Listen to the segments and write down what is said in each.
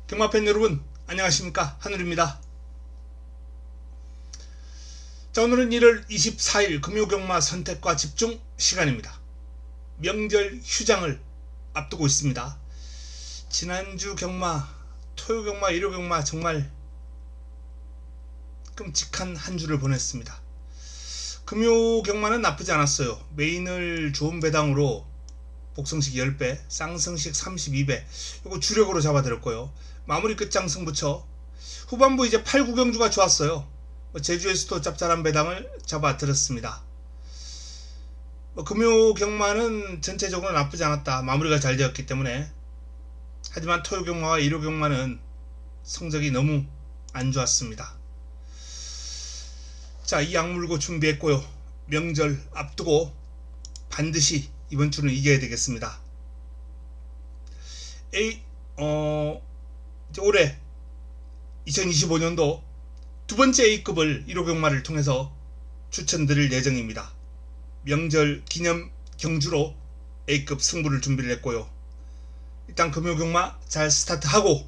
경마팬 여러분 안녕하십니까, 한울입니다. 자, 오늘은 1월 24일 금요경마 선택과 집중 시간입니다. 명절 휴장을 앞두고 있습니다. 지난주 경마, 토요경마, 일요경마 정말 끔찍한 한 주를 보냈습니다. 금요경마는 나쁘지 않았어요. 메인을 좋은 배당으로 복성식 10배, 쌍성식 32배, 이거 주력으로 잡아들었고요. 마무리 끝장 승부처 후반부 이제 8, 9경주가 좋았어요. 제주에서도 짭짤한 배당을 잡아들었습니다. 금요 경마는 전체적으로 나쁘지 않았다. 마무리가 잘 되었기 때문에. 하지만 토요 경마와 일요 경마는 성적이 너무 안 좋았습니다. 자, 이 약물고 준비했고요. 명절 앞두고 반드시 이번 주는 이겨야 되겠습니다. 이제 올해 2025년도 두 번째 A급을 1호 경마를 통해서 추천드릴 예정입니다. 명절 기념 경주로 A급 승부를 준비를 했고요. 일단 금요 경마 잘 스타트하고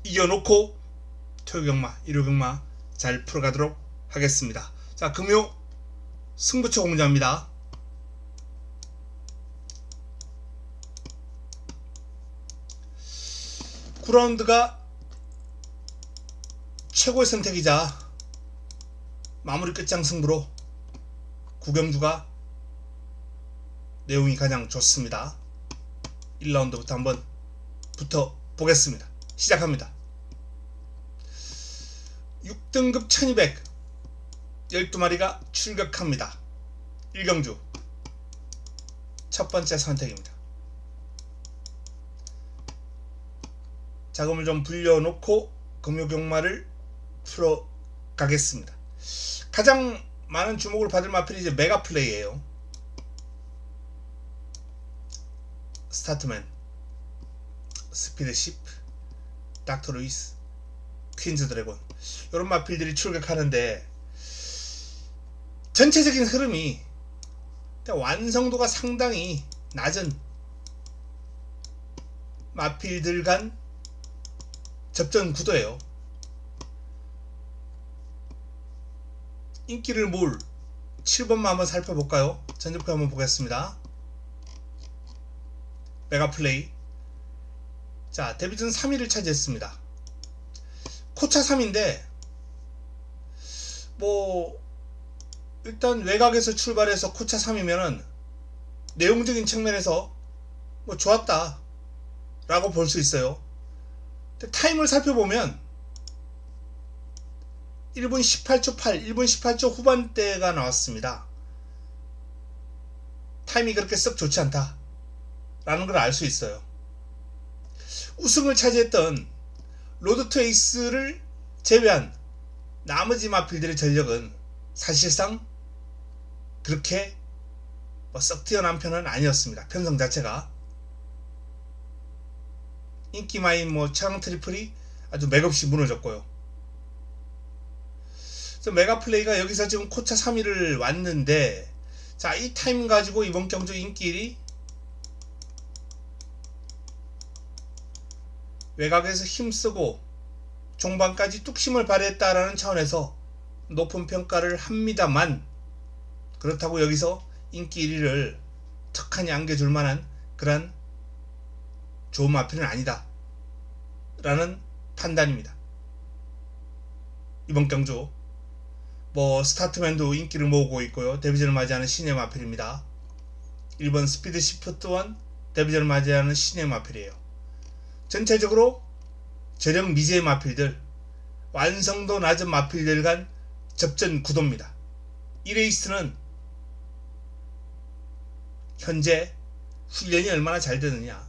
이겨놓고 토요 경마, 일요 경마 잘 풀어가도록 하겠습니다. 자, 금요 승부처 공개합니다. 구라운드가 최고의 선택이자 마무리 끝장 승부로 구경주가 내용이 가장 좋습니다. 1라운드부터 한번 붙어 보겠습니다. 시작합니다. 6등급 1200 12마리가 출격합니다. 1경주 첫 번째 선택입니다. 자금을 좀 불려놓고 금요경마를 풀어 가겠습니다. 가장 많은 주목을 받을 마필이 이제 메가플레이예요. 스타트맨, 스피드십, 닥터 루이스, 퀸즈 드래곤, 이런 마필들이 출격하는데 전체적인 흐름이 완성도가 상당히 낮은 마필들 간 접전 구도예요. 인기를 모을 7번만 한번 살펴볼까요? 전적표 한번 보겠습니다. 메가플레이. 자, 데뷔전 3위를 차지했습니다. 코차 3인데 일단 외곽에서 출발해서 코차 3이면은 내용적인 측면에서 좋았다 라고 볼 수 있어요. 타임을 살펴보면 1분 18초 8, 1분 18초 후반대가 나왔습니다. 타임이 그렇게 썩 좋지 않다 라는 걸 알 수 있어요. 우승을 차지했던 로드 투 에이스를 제외한 나머지 마필들의 전력은 사실상 그렇게 썩 뛰어난 편은 아니었습니다. 편성 자체가. 인기마인 차량 트리플이 아주 맥없이 무너졌고요. 그래서 메가플레이가 여기서 지금 코차 3위를 왔는데, 자, 이 타임 가지고 이번 경주 인기 1위 외곽에서 힘쓰고 종반까지 뚝심을 발휘했다라는 차원에서 높은 평가를 합니다만, 그렇다고 여기서 인기 1위를 턱하니 안겨줄 만한 그런 좋은 마필은 아니다 라는 판단입니다. 이번 경주 스타트맨도 인기를 모으고 있고요. 데뷔전을 맞이하는 신의 마필입니다. 1번 스피드 시프트 또한 데뷔전을 맞이하는 신의 마필이에요. 전체적으로 저력 미지의 마필들, 완성도 낮은 마필들 간 접전 구도입니다. 이 레이스는 현재 훈련이 얼마나 잘 되느냐,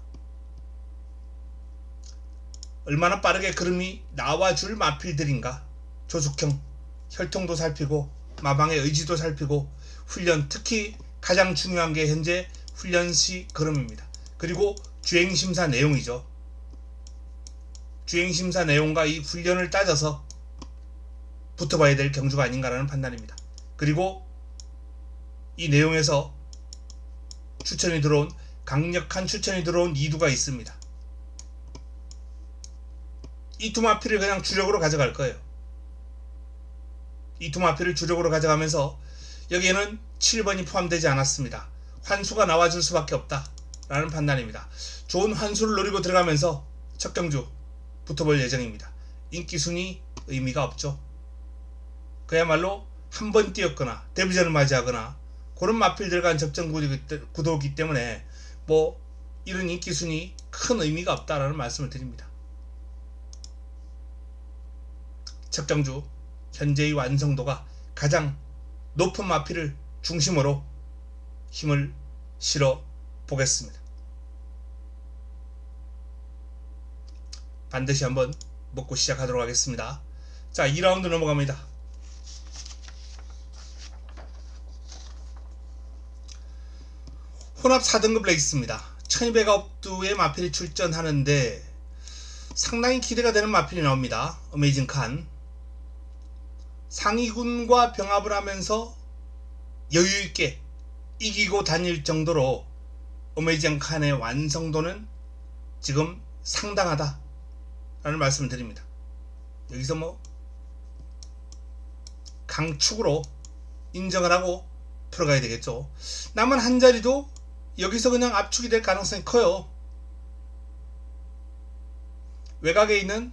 얼마나 빠르게 걸음이 나와줄 마필들인가, 조숙형, 혈통도 살피고 마방의 의지도 살피고 훈련, 특히 가장 중요한 게 현재 훈련 시 걸음입니다. 그리고 주행심사 내용이죠. 주행심사 내용과 이 훈련을 따져서 붙어봐야 될 경주가 아닌가라는 판단입니다. 그리고 이 내용에서 강력한 추천이 들어온 이두가 있습니다. 이 두 마필을 그냥 주력으로 가져갈 거예요. 이 두 마필을 주력으로 가져가면서 여기에는 7번이 포함되지 않았습니다. 환수가 나와줄 수밖에 없다 라는 판단입니다. 좋은 환수를 노리고 들어가면서 첫 경주 붙어볼 예정입니다. 인기순위 의미가 없죠. 그야말로 한 번 뛰었거나 데뷔전을 맞이하거나 그런 마필 들어간 접전 구도이기 때문에 뭐 이런 인기순위 큰 의미가 없다라는 말씀을 드립니다. 첫 경주 현재의 완성도가 가장 높은 마필을 중심으로 힘을 실어 보겠습니다. 반드시 한번 먹고 시작하도록 하겠습니다. 자, 2라운드 넘어갑니다. 혼합 4등급 레이스입니다. 1200업두의 마필이 출전하는데 상당히 기대가 되는 마필이 나옵니다. 어메이징 칸. 상위군과 병합을 하면서 여유있게 이기고 다닐 정도로 어메이징 칸의 완성도는 지금 상당하다 라는 말씀을 드립니다. 여기서 뭐 강축으로 인정을 하고 풀어가야 되겠죠. 남은 한 자리도 여기서 그냥 압축이 될 가능성이 커요. 외곽에 있는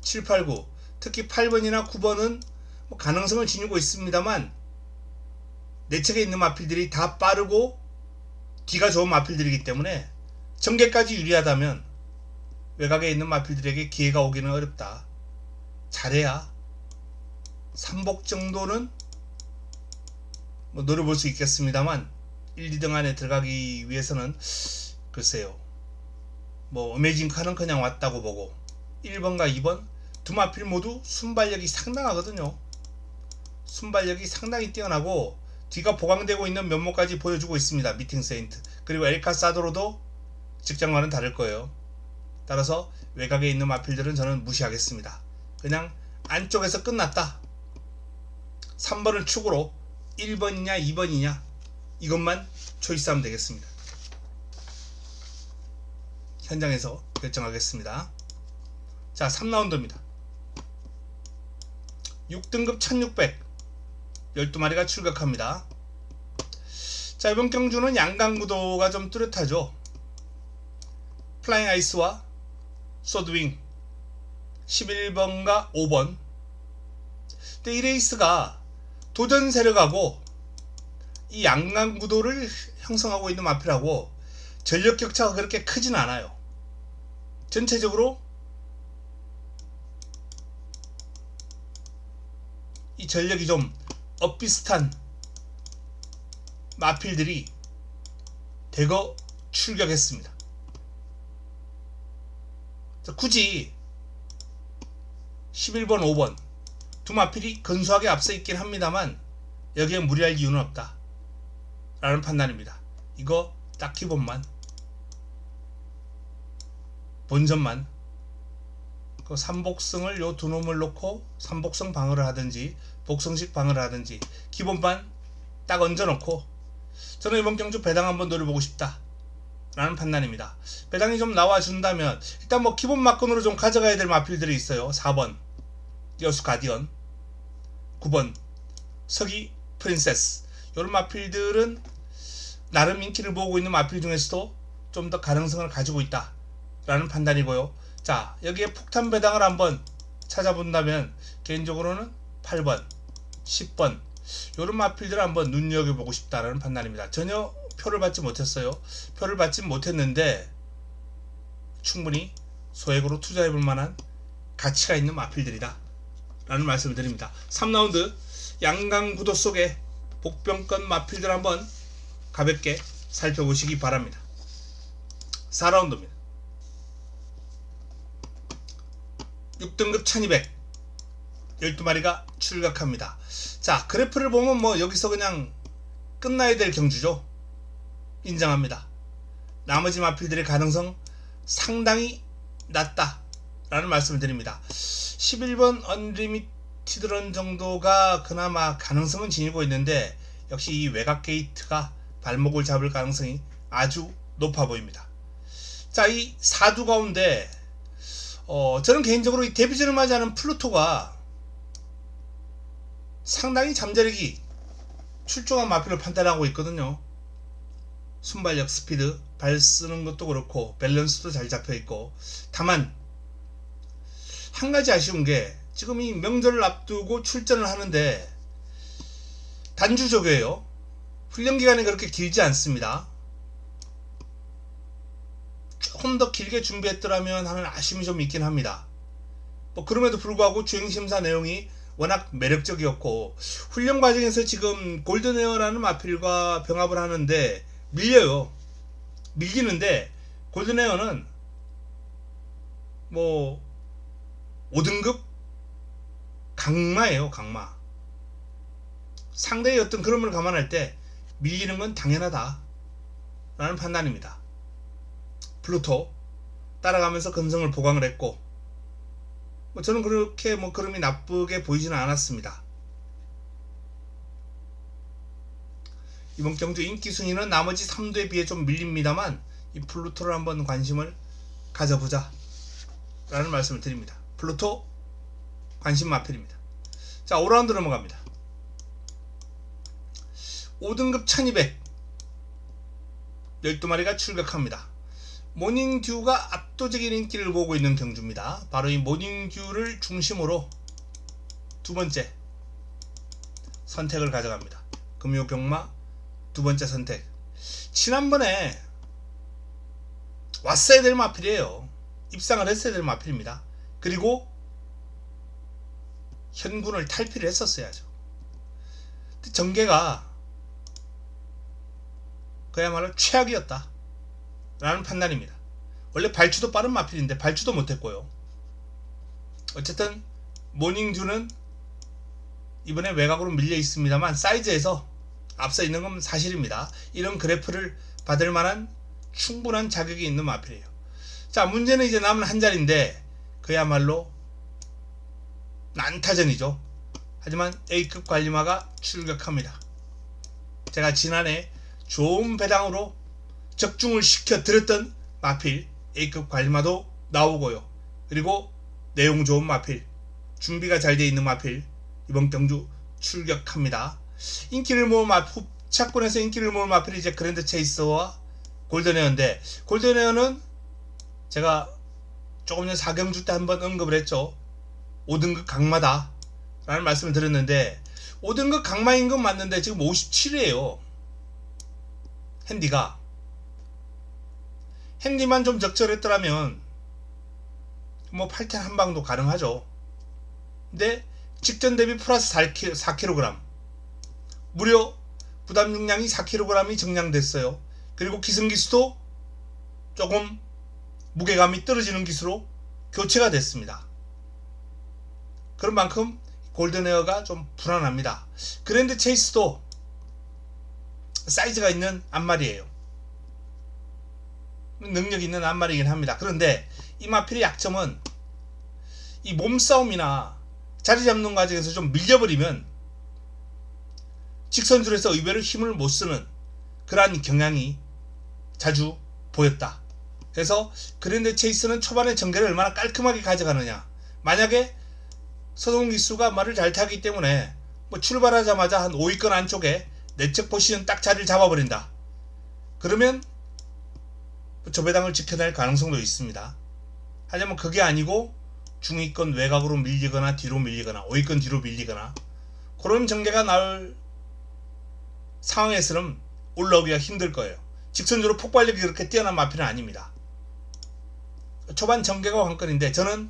7, 8, 9 특히 8번이나 9번은 뭐 가능성을 지니고 있습니다만 내측에 있는 마필들이 다 빠르고 뒤가 좋은 마필들이기 때문에 전개까지 유리하다면 외곽에 있는 마필들에게 기회가 오기는 어렵다. 잘해야 3복 정도는 뭐 노려볼 수 있겠습니다만 1, 2등 안에 들어가기 위해서는 글쎄요. 뭐 어메이징 칸은 그냥 왔다고 보고 1번과 2번 두 마필 모두 순발력이 상당하거든요. 순발력이 상당히 뛰어나고 뒤가 보강되고 있는 면모까지 보여주고 있습니다. 미팅 세인트 그리고 엘카 사도로도 직장과는 다를 거예요. 따라서 외곽에 있는 마필들은 저는 무시하겠습니다. 그냥 안쪽에서 끝났다. 3번을 축으로 1번이냐 2번이냐 이것만 초이스하면 되겠습니다. 현장에서 결정하겠습니다. 자, 3라운드입니다. 6등급 1600 12마리가 출격합니다. 자, 이번 경주는 양강구도가 좀 뚜렷하죠. 플라잉 아이스와 소드윙 11번과 5번. 근데 이 레이스가 도전 세력하고 이 양강구도를 형성하고 있는 마필하고 전력 격차가 그렇게 크진 않아요. 전체적으로 이 전력이 좀 엇비슷한 마필들이 대거 출격했습니다. 굳이 11번, 5번 두 마필이 근소하게 앞서 있긴 합니다만 여기에 무리할 이유는 없다 라는 판단입니다. 이거 딱 기본만 본전만 그 3복승을 요 두 놈을 놓고 3복승 방어를 하든지 복승식 방어를 하든지 기본만 딱 얹어 놓고 저는 이번 경주 배당 한번 노려보고 싶다 라는 판단입니다. 배당이 좀 나와준다면 일단 뭐 기본 막건으로 좀 가져가야 될 마필들이 있어요. 4번 여수 가디언, 9번 서기 프린세스. 이런 마필들은 나름 인기를 모으고 있는 마필 중에서도 좀 더 가능성을 가지고 있다 라는 판단이고요. 자, 여기에 폭탄 배당을 한번 찾아본다면 개인적으로는 8번, 10번 이런 마필들을 한번 눈여겨보고 싶다라는 판단입니다. 전혀 표를 받지 못했어요. 표를 받지 못했는데 충분히 소액으로 투자해볼 만한 가치가 있는 마필들이다 라는 말씀을 드립니다. 3라운드 양강구도 속에 복병권 마필들 한번 가볍게 살펴보시기 바랍니다. 4라운드입니다. 6등급 1200 12마리가 출격합니다. 자, 그래프를 보면 뭐 여기서 그냥 끝나야 될 경주죠. 인정합니다. 나머지 마필들의 가능성 상당히 낮다 라는 말씀을 드립니다. 11번 언리미티드런 정도가 그나마 가능성은 지니고 있는데 역시 이 외곽 게이트가 발목을 잡을 가능성이 아주 높아 보입니다. 자, 이 4두 가운데 저는 개인적으로 이 데뷔전을 맞이하는 플루토가 상당히 잠재력이 출중한 마필로 판단하고 있거든요. 순발력, 스피드, 발 쓰는 것도 그렇고 밸런스도 잘 잡혀있고. 다만 한 가지 아쉬운 게 지금 이 명절을 앞두고 출전을 하는데 단주적이에요. 훈련기간이 그렇게 길지 않습니다. 조금 더 길게 준비했더라면 하는 아쉬움이 좀 있긴 합니다. 뭐 그럼에도 불구하고 주행심사 내용이 워낙 매력적이었고, 훈련 과정에서 지금 골든에어라는 마필과 병합을 하는데 밀려요. 밀리는데 골든에어는 뭐 5등급 강마예요. 강마. 상대의 어떤 그림을 감안할 때 밀리는 건 당연하다 라는 판단입니다. 플루토 따라가면서 근성을 보강을 했고, 저는 그렇게 그림이 나쁘게 보이지는 않았습니다. 이번 경주 인기 순위는 나머지 3두에 비해 좀 밀립니다만 이 플루토를 한번 관심을 가져보자 라는 말씀을 드립니다. 플루토 관심 마필입니다. 자, 5라운드 넘어갑니다. 5등급 1200 12마리가 출격합니다. 모닝듀가 압도적인 인기를 보고 있는 경주입니다. 바로 이 모닝듀를 중심으로 두 번째 선택을 가져갑니다. 금요경마 두 번째 선택. 지난번에 왔어야 될 마필이에요. 입상을 했어야 될 마필입니다. 그리고 현군을 탈피를 했었어야죠. 전개가 그야말로 최악이었다 라는 판단입니다. 원래 발주도 빠른 마필인데 발주도 못했고요. 어쨌든 모닝듀는 이번에 외곽으로 밀려 있습니다만 사이즈에서 앞서 있는 건 사실입니다. 이런 그래프를 받을 만한 충분한 자격이 있는 마필이에요. 자, 문제는 이제 남은 한 자리인데 그야말로 난타전이죠. 하지만 A급 관리마가 출격합니다. 제가 지난해 좋은 배당으로 적중을 시켜 드렸던 마필 A급 관리마도 나오고요. 그리고 내용 좋은 마필, 준비가 잘 되어 있는 마필 이번 경주 출격합니다. 인기를 모은 마필, 후차권에서 인기를 모은 마필이 이제 그랜드 체이서와 골든에어인데, 골든에어는 제가 조금 전 4경주 때 한번 언급을 했죠. 5등급 강마다 라는 말씀을 드렸는데 5등급 강마인 건 맞는데 지금 57이에요 핸디가. 핸디만 좀 적절했더라면 뭐 8텐 한방도 가능하죠. 근데 직전 대비 플러스 4kg, 무려 부담 중량이 4kg이 정량됐어요. 그리고 기승기수도 조금 무게감이 떨어지는 기수로 교체가 됐습니다. 그런 만큼 골든에어가 좀 불안합니다. 그랜드 체이스도 사이즈가 있는 앞마리예요. 능력 있는 앞마리이긴 합니다. 그런데 이 마필의 약점은 이 몸싸움이나 자리 잡는 과정에서 좀 밀려버리면 직선줄에서 의외로 힘을 못 쓰는 그러한 경향이 자주 보였다. 그래서 그랜드 체이스는 초반에 전개를 얼마나 깔끔하게 가져가느냐. 만약에 서동 기수가 말을 잘 타기 때문에 출발하자마자 한 5위권 안쪽에 내적 포지션 딱 자리를 잡아버린다. 그러면 저 배당을 지켜낼 가능성도 있습니다. 하지만 그게 아니고 중위권 외곽으로 밀리거나 뒤로 밀리거나 5위권 뒤로 밀리거나 그런 전개가 나올 상황에서는 올라오기가 힘들 거예요. 직선적으로 폭발력이 그렇게 뛰어난 마필은 아닙니다. 초반 전개가 관건인데 저는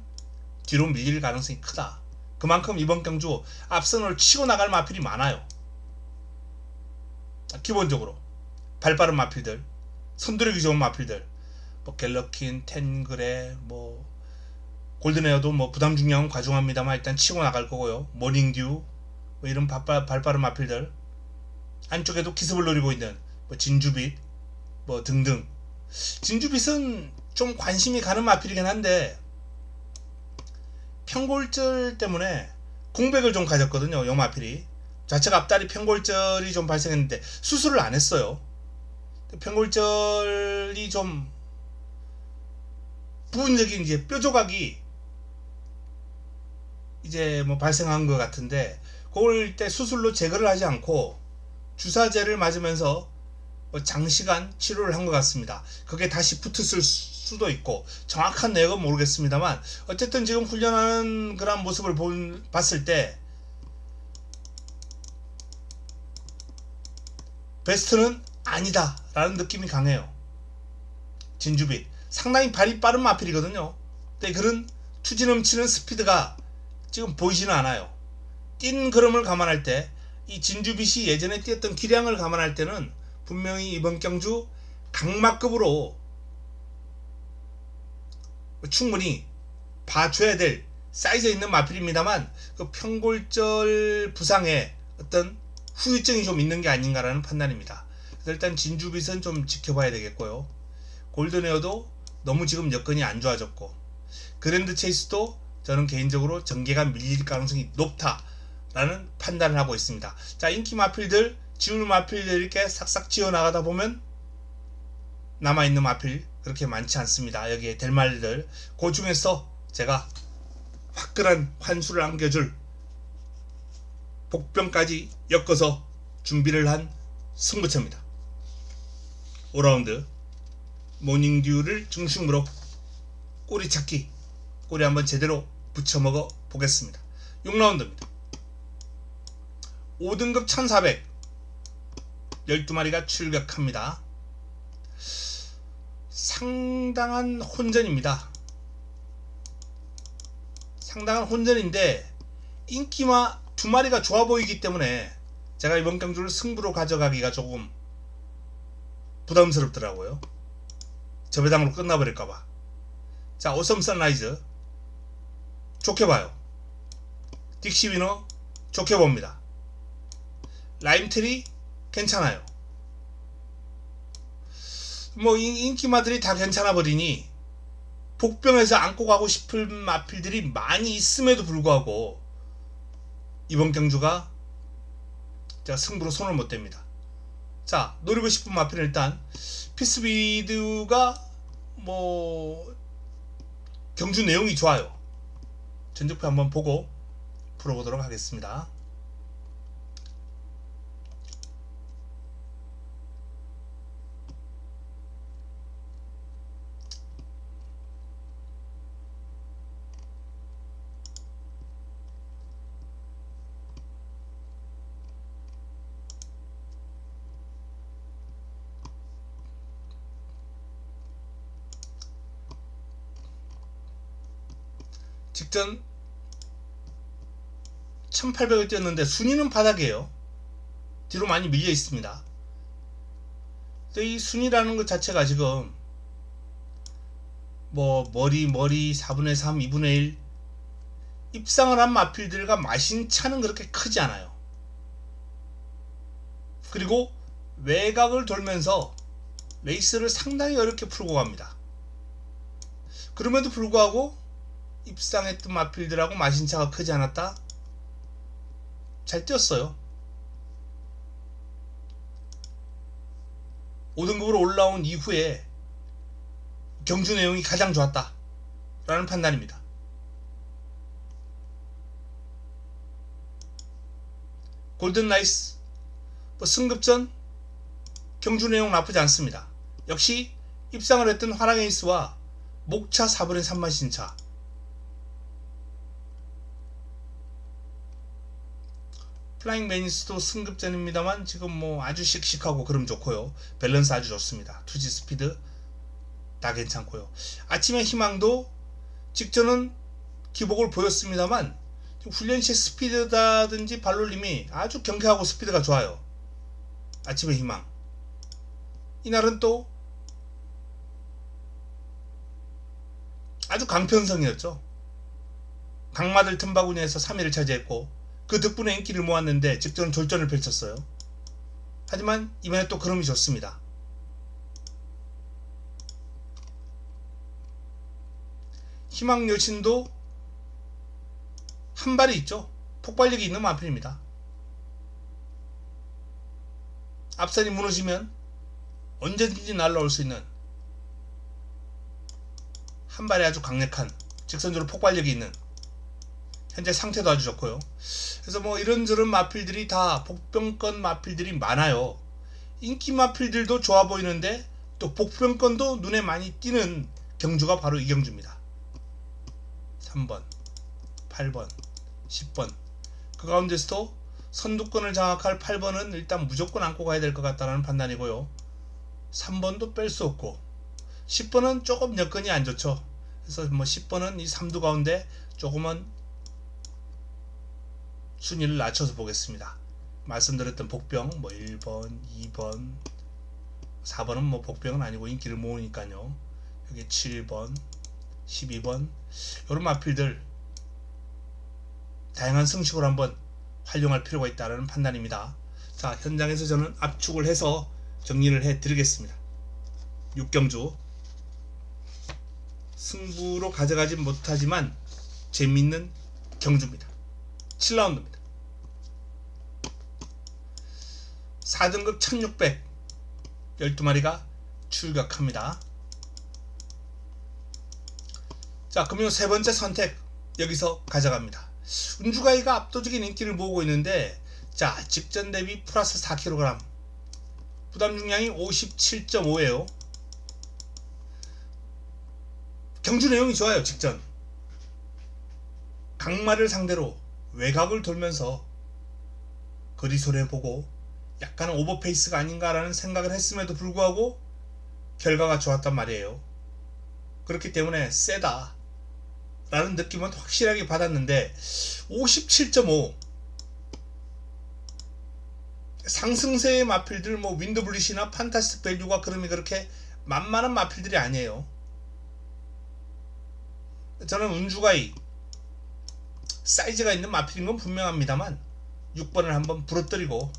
뒤로 밀릴 가능성이 크다. 그만큼 이번 경주 앞선을 치고 나갈 마필이 많아요. 기본적으로 발빠른 마필들, 선두력이 좋은 마필들, 갤러킨, 텐그레, 골든에어도 부담 중량은 과중합니다만 일단 치고 나갈 거고요. 모닝듀, 이런 발빠른 마필들, 안쪽에도 기습을 노리고 있는 진주빛, 등등. 진주빛은 좀 관심이 가는 마필이긴 한데 편골절 때문에 공백을 좀 가졌거든요. 요 마필이 좌측 앞다리 편골절이 좀 발생했는데 수술을 안 했어요. 편골절이 좀 부분적인 이제 뼈 조각이 이제 뭐 발생한 것 같은데 그걸 일단 수술로 제거를 하지 않고 주사제를 맞으면서 뭐 장시간 치료를 한 것 같습니다. 그게 다시 붙었을 수도 있고 정확한 내역은 모르겠습니다만 어쨌든 지금 훈련하는 그런 모습을 봤을 때 베스트는 아니다 라는 느낌이 강해요. 진주빛 상당히 발이 빠른 마필이거든요. 근데 그런 투지 넘치는 스피드가 지금 보이지는 않아요. 뛴 걸음을 감안할 때 이 진주빛이 예전에 뛰었던 기량을 감안할 때는 분명히 이번 경주 강마급으로 충분히 봐줘야 될 사이즈에 있는 마필입니다만 그 평골절 부상에 어떤 후유증이 좀 있는 게 아닌가라는 판단입니다. 그래서 일단 진주빛은 좀 지켜봐야 되겠고요. 골든에어도 너무 지금 여건이 안 좋아졌고 그랜드 체이스도 저는 개인적으로 전개가 밀릴 가능성이 높다라는 판단을 하고 있습니다. 자, 인기 마필들, 지울 마필들 이렇게 싹싹 지어 나가다 보면 남아있는 마필 그렇게 많지 않습니다. 여기에 될 말들 그 중에서 제가 화끈한 환수를 안겨줄 복병까지 엮어서 준비를 한 승부처입니다. 5라운드 모닝듀를 중심으로 꼬리 찾기, 꼬리 한번 제대로 붙여먹어 보겠습니다. 6라운드입니다. 5등급 1400 12마리가 출격합니다. 상당한 혼전입니다. 상당한 혼전인데 인기마 2마리가 좋아 보이기 때문에 제가 이번 경주를 승부로 가져가기가 조금 부담스럽더라고요. 저배당으로 끝나버릴까봐. 자, 오섬 선라이즈 좋게 봐요. 딕시 위너 좋게 봅니다. 라임트리 괜찮아요. 뭐 인기마들이 다 괜찮아 버리니 복병에서 안고 가고 싶은 마필들이 많이 있음에도 불구하고 이번 경주가 제가 승부로 손을 못 댑니다. 자, 노리고 싶은 마필은 일단 피스비드가 뭐 경주 내용이 좋아요. 전적표 한번 보고 풀어보도록 하겠습니다. 직전 1800을 뛰었는데 순위는 바닥이에요. 뒤로 많이 밀려 있습니다. 근데 이 순위라는 것 자체가 지금 뭐 머리 4분의 3, 2분의 1 입상을 한 마필들과 마신 차는 그렇게 크지 않아요. 그리고 외곽을 돌면서 레이스를 상당히 어렵게 풀고 갑니다. 그럼에도 불구하고 입상했던 마필들하고 마신 차가 크지 않았다? 잘 뛰었어요. 5등급으로 올라온 이후에 경주 내용이 가장 좋았다 라는 판단입니다. 골든라이스 뭐 승급전 경주 내용 나쁘지 않습니다. 역시 입상을 했던 화랑에이스와 목차 4분의 3 마신 차, 플라잉 매니스도 승급전입니다만 지금 뭐 아주 씩씩하고 그럼 좋고요. 밸런스 아주 좋습니다. 투지 스피드 다 괜찮고요. 아침의 희망도 직전은 기복을 보였습니다만 훈련 시 스피드다든지 발놀림이 아주 경쾌하고 스피드가 좋아요. 아침의 희망 이날은 또 아주 강편성이었죠. 강마들 틈바구니에서 3위를 차지했고 그 덕분에 인기를 모았는데 직전 졸전을 펼쳤어요. 하지만 이번에 또 그럼이 좋습니다. 희망 여신도 한 발이 있죠. 폭발력이 있는 마필입니다. 앞선이 무너지면 언제든지 날라올 수 있는 한 발에 아주 강력한 직선적으로 폭발력이 있는 현재 상태도 아주 좋고요. 그래서 뭐 이런저런 마필들이 다 복병권 마필들이 많아요. 인기 마필들도 좋아 보이는데 또 복병권도 눈에 많이 띄는 경주가 바로 이 경주입니다. 3번, 8번, 10번. 그 가운데서도 선두권을 장악할 8번은 일단 무조건 안고 가야 될 것 같다는 판단이고요. 3번도 뺄 수 없고 10번은 조금 여건이 안 좋죠. 그래서 뭐 10번은 이 3두 가운데 조금은 순위를 낮춰서 보겠습니다. 말씀드렸던 복병 뭐 1번, 2번, 4번은 뭐 복병은 아니고 인기를 모으니까요. 여기 7번, 12번 이런 마필들 다양한 승식으로 한번 활용할 필요가 있다는 판단입니다. 자, 현장에서 저는 압축을 해서 정리를 해 드리겠습니다. 6경주 승부로 가져가지 못하지만 재밌는 경주입니다. 7라운드입니다. 4등급 1600 12마리가 출격합니다. 자, 그러면 세 번째 선택 여기서 가져갑니다. 운주가이가 압도적인 인기를 모으고 있는데, 자, 직전 대비 플러스 4kg, 부담 중량이 57.5예요. 경주 내용이 좋아요. 직전 강마를 상대로 외곽을 돌면서 거리 손해보고 약간 오버페이스가 아닌가라는 생각을 했음에도 불구하고 결과가 좋았단 말이에요. 그렇기 때문에 세다 라는 느낌은 확실하게 받았는데 57.5 상승세의 마필들 뭐 윈드블리시나 판타스틱 밸류가 그렇게 만만한 마필들이 아니에요. 저는 운주가이 사이즈가 있는 마필인 건 분명합니다만 6번을 한번 부러뜨리고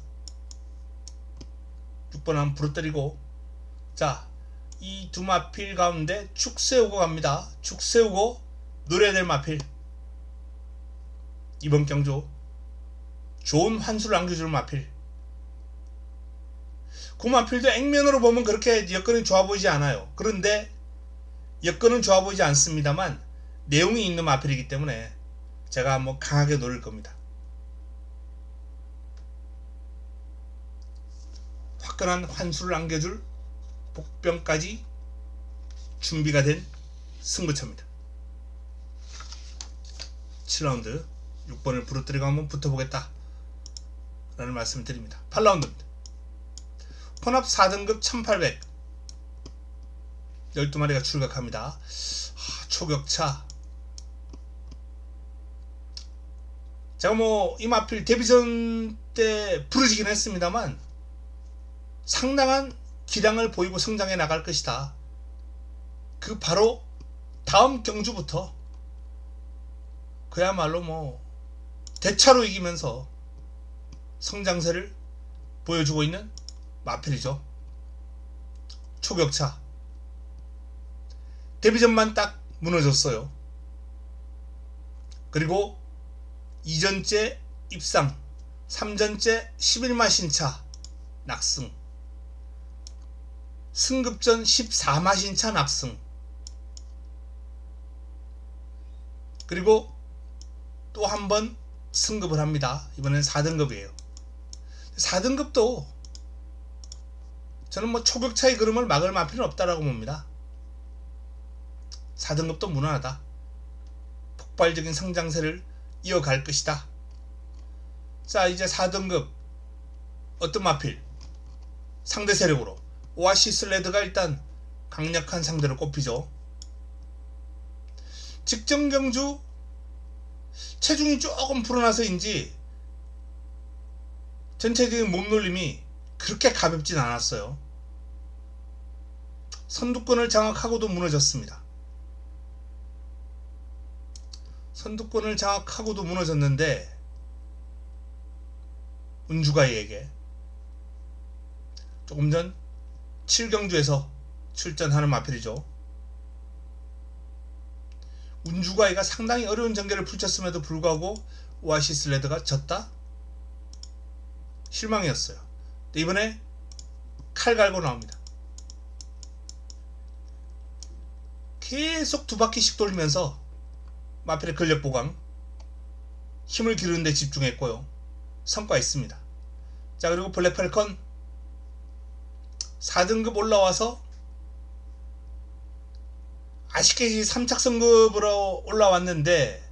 자, 이 두 마필 가운데 축 세우고 갑니다. 축 세우고 노려야 될 마필, 이번 경주 좋은 환수를 안겨줄 마필. 그 마필도 액면으로 보면 그렇게 여건이 좋아 보이지 않아요. 그런데 여건은 좋아 보이지 않습니다만 내용이 있는 마필이기 때문에 제가 한번 강하게 노릴 겁니다. 화끈한 환수를 안겨줄 복병까지 준비가 된 승부처입니다. 7라운드 6번을 부러뜨리고 한번 붙어보겠다 라는 말씀을 드립니다. 8라운드입니다. 혼합 4등급 1800 12마리가 출격합니다. 초격차. 제가 뭐 이 마필 데뷔전 때 부러지긴 했습니다만 상당한 기량을 보이고 성장해 나갈 것이다. 그 바로 다음 경주부터 그야말로 뭐 대차로 이기면서 성장세를 보여주고 있는 마필이죠. 초격차. 데뷔전만 딱 무너졌어요. 그리고 2전째 입상, 3전째 11마 신차 낙승, 승급전 14마 신차 낙승, 그리고 또 한 번 승급을 합니다. 이번엔 4등급이에요. 4등급도 저는 뭐 초격차의 그름을 막을 마필은 없다라고 봅니다. 4등급도 무난하다. 폭발적인 성장세를 이어갈 것이다. 자, 이제 4등급 어떤 마필? 상대 세력으로 오아시스 레드가 일단 강력한 상대로 꼽히죠. 직전 경주 체중이 조금 불어나서인지 전체적인 몸놀림이 그렇게 가볍진 않았어요. 선두권을 장악하고도 무너졌습니다. 선두권을 장악하고도 무너졌는데 운주가이에게 조금 전 7경주에서 출전하는 마필이죠. 운주가이가 상당히 어려운 전개를 펼쳤음에도 불구하고 오아시스 레드가 졌다? 실망이었어요. 이번에 칼 갈고 나옵니다. 계속 두 바퀴씩 돌리면서 마필의 근력 보강. 힘을 기르는 데 집중했고요. 성과 있습니다. 자, 그리고 블랙펠컨 4등급 올라와서 아쉽게 3착승급으로 올라왔는데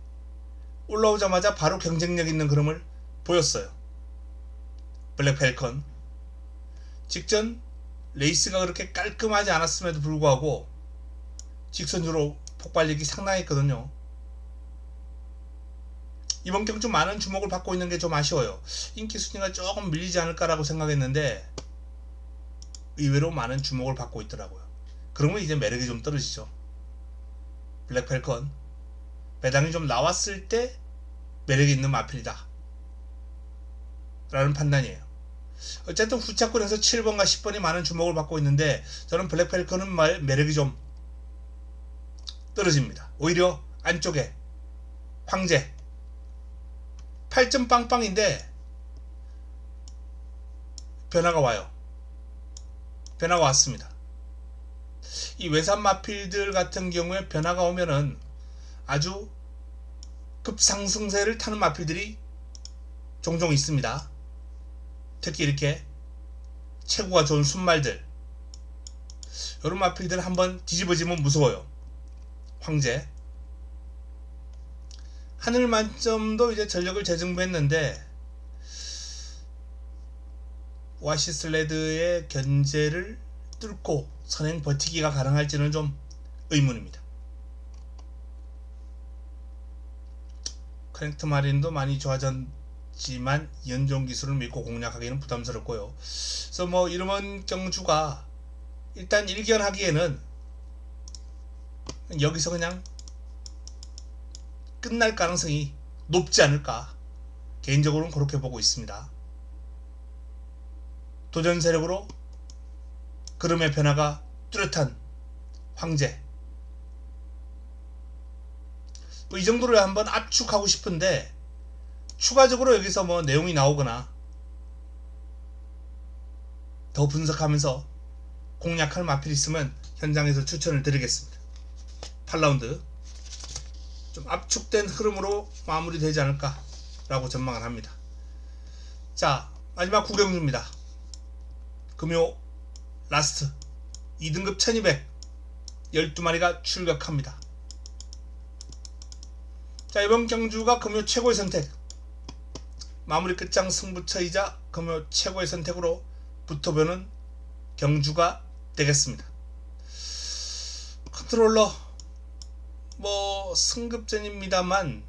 올라오자마자 바로 경쟁력 있는 흐름을 보였어요. 블랙펠컨 직전 레이스가 그렇게 깔끔하지 않았음에도 불구하고 직선주로 폭발력이 상당했거든요. 이번 경주 많은 주목을 받고 있는 게 좀 아쉬워요. 인기 순위가 조금 밀리지 않을까라고 생각했는데 의외로 많은 주목을 받고 있더라고요. 그러면 이제 매력이 좀 떨어지죠. 블랙펠컨 배당이 좀 나왔을 때 매력이 있는 마필이다 라는 판단이에요. 어쨌든 후차권에서 7번과 10번이 많은 주목을 받고 있는데 저는 블랙펠컨은 매력이 좀 떨어집니다. 오히려 안쪽에 황제 8점 빵빵인데 변화가 와요. 변화가 왔습니다. 이 외산 마필들 같은 경우에 변화가 오면은 아주 급상승세를 타는 마필들이 종종 있습니다. 특히 이렇게 체구가 좋은 순말들, 이런 마필들 한번 뒤집어지면 무서워요. 황제 하늘만점도 이제 전력을 재정비했는데 오아시스 레드의 견제를 뚫고 선행 버티기가 가능할지는 좀 의문입니다. 커넥트 마린도 많이 좋아졌지만 연종 기술을 믿고 공략하기는 부담스럽고요. 그래서 뭐 이런 경주가 일단 일견하기에는 여기서 그냥 끝날 가능성이 높지 않을까, 개인적으로는 그렇게 보고 있습니다. 도전 세력으로 그름의 변화가 뚜렷한 황제, 뭐 이 정도로 한번 압축하고 싶은데 추가적으로 여기서 뭐 내용이 나오거나 더 분석하면서 공략할 마필이 있으면 현장에서 추천을 드리겠습니다. 8라운드 좀 압축된 흐름으로 마무리되지 않을까 라고 전망을 합니다. 자, 마지막 구경주입니다. 금요 라스트 2등급 1200 12마리가 출격합니다. 자, 이번 경주가 금요 최고의 선택, 마무리 끝장 승부처이자 금요 최고의 선택으로 붙어보는 경주가 되겠습니다. 컨트롤러 뭐 승급전입니다만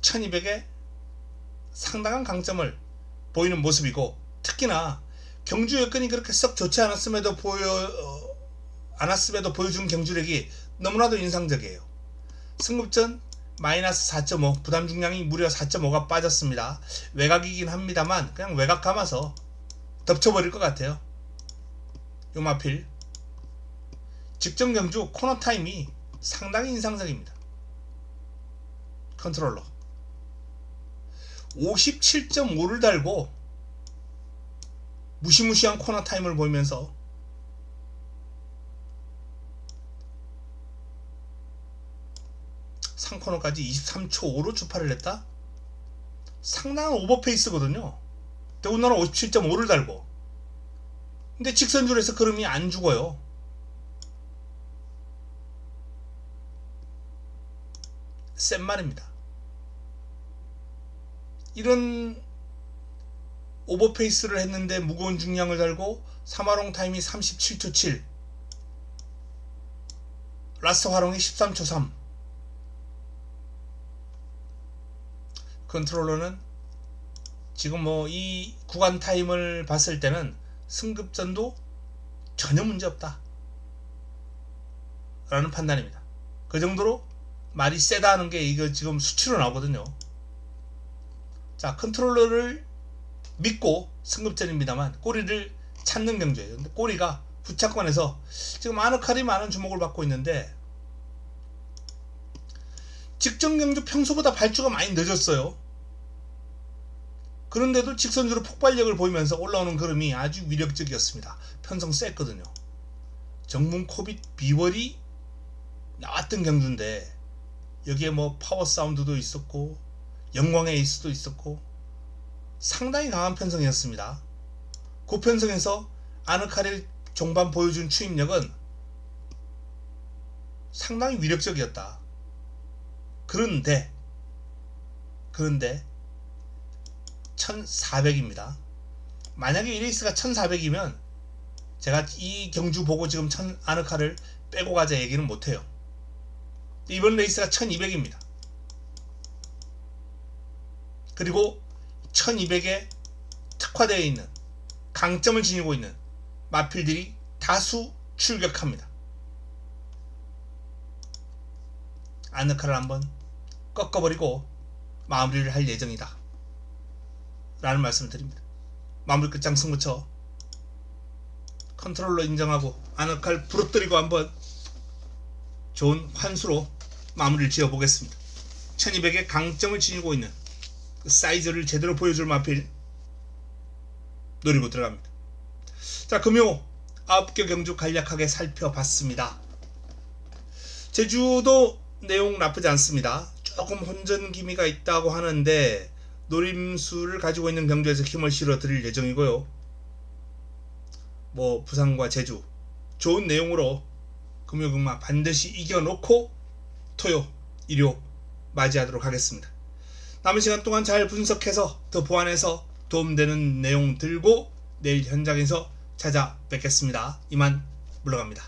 1200에 상당한 강점을 보이는 모습이고, 특히나 경주 여건이 그렇게 썩 좋지 않았음에도 보여준 경주력이 너무나도 인상적이에요. 승급전 마이너스 4.5, 부담 중량이 무려 4.5가 빠졌습니다. 외곽이긴 합니다만 그냥 외곽 감아서 덮쳐버릴 것 같아요. 요 마필 직전 경주 코너 타임이 상당히 인상적입니다. 컨트롤러 57.5를 달고 무시무시한 코너 타임을 보이면서 상코너까지 23초 5로 주파를 냈다? 상당한 오버페이스거든요. 더군다나 57.5를 달고. 근데 직선줄에서 걸음이 안 죽어요. 센 말입니다. 이런 오버페이스를 했는데 무거운 중량을 달고 3화롱 타임이 37초 7, 라스트 화롱이 13초 3. 컨트롤러는 지금 뭐 이 구간 타임을 봤을 때는 승급전도 전혀 문제없다 라는 판단입니다. 그 정도로 말이 세다는 게 이거 지금 수치로 나오거든요. 자, 컨트롤러를 믿고 승급전입니다만 꼬리를 찾는 경주예요. 근데 꼬리가 후차권에서 지금 아늑하리 많은 주목을 받고 있는데 직전 경주 평소보다 발주가 많이 늦었어요. 그런데도 직선주로 폭발력을 보이면서 올라오는 걸음이 아주 위력적이었습니다. 편성 셌거든요. 정문 코빗 비월이 나왔던 경주인데 여기에 뭐 파워 사운드도 있었고 영광의 에이스도 있었고 상당히 강한 편성이었습니다. 그 편성에서 아누카를 종반 보여준 추임력은 상당히 위력적이었다. 그런데 1400입니다. 만약에 이 레이스가 1400이면 제가 이 경주 보고 지금 아누카를 빼고 가자 얘기는 못해요. 이번 레이스가 1200입니다. 그리고 1200에 특화되어 있는 강점을 지니고 있는 마필들이 다수 출격합니다. 아누카를 한번 꺾어버리고 마무리를 할 예정이다 라는 말씀을 드립니다. 마무리 끝장 승부처 컨트롤러 인정하고 아누카를 부러뜨리고 한번 좋은 환수로 마무리를 지어보겠습니다. 1200의 강점을 지니고 있는 그 사이즈를 제대로 보여줄 마필 노리고 들어갑니다. 자, 금요 9개 경주 간략하게 살펴봤습니다. 제주도 내용 나쁘지 않습니다. 조금 혼전 기미가 있다고 하는데 노림수를 가지고 있는 경주에서 힘을 실어 드릴 예정이고요. 뭐 부산과 제주 좋은 내용으로 금요금마 반드시 이겨놓고 토요 일요 맞이하도록 하겠습니다. 남은 시간 동안 잘 분석해서 더 보완해서 도움되는 내용 들고 내일 현장에서 찾아뵙겠습니다. 이만 물러갑니다.